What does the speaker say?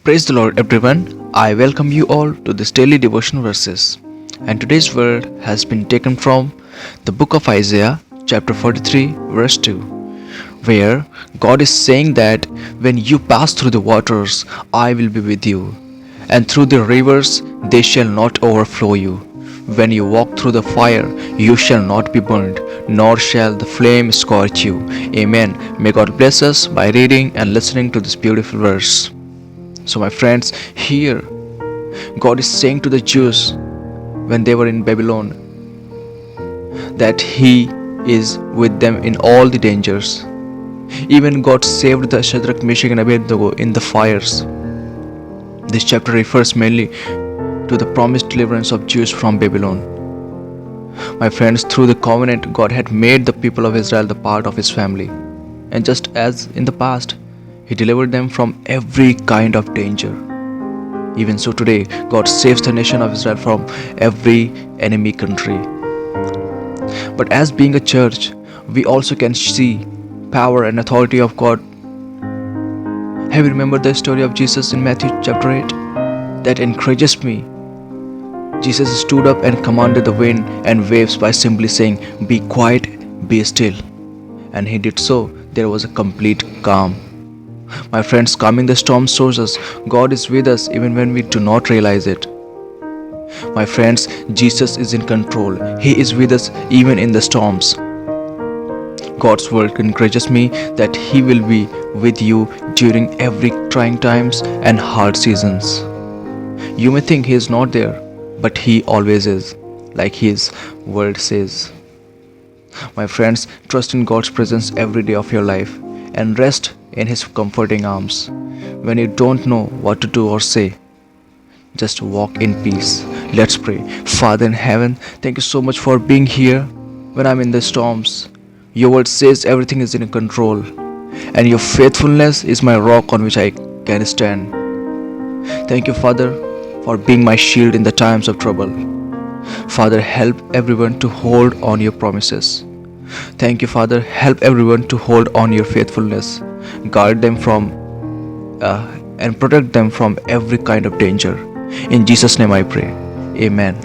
Praise the Lord, everyone. I welcome you all to this daily devotion verses. And today's word has been taken from the book of Isaiah, chapter 43, verse 2, where God is saying that when you pass through the waters, I will be with you, and through the rivers, they shall not overflow you. When you walk through the fire, you shall not be burned, nor shall the flame scorch you. Amen. May God bless us by reading and listening to this beautiful verse. So, my friends, here God is saying to the Jews when they were in Babylon that He is with them in all the dangers. Even God saved the Shadrach, Meshach, and Abednego in the fires. This chapter refers mainly to the promised deliverance of Jews from Babylon. My friends, through the covenant, God had made the people of Israel the part of His family. And just as in the past, He delivered them from every kind of danger. Even so today, God saves the nation of Israel from every enemy country. But as being a church, we also can see power and authority of God. Have you remembered the story of Jesus in Matthew chapter 8? That encourages me. Jesus stood up and commanded the wind and waves by simply saying, "Be quiet, be still." And He did so. There was a complete calm. My friends, calming the storm shows us God is with us even when we do not realize it. My friends, Jesus is in control. He is with us even in the storms. God's word encourages me that He will be with you during every trying times and hard seasons. You may think He is not there, but He always is, like His word says. My friends, trust in God's presence every day of your life and rest in His comforting arms. When you don't know what to do or say, just walk in peace. Let's pray. Father in heaven, thank you so much for being here when I'm in the storms. Your word says everything is in control, and your faithfulness is my rock on which I can stand. Thank you, Father, for being my shield in the times of trouble. Father, help everyone to hold on your promises. Thank you, Father. Help everyone to hold on your faithfulness. Guard them from and protect them from every kind of danger. In Jesus' name I pray. Amen.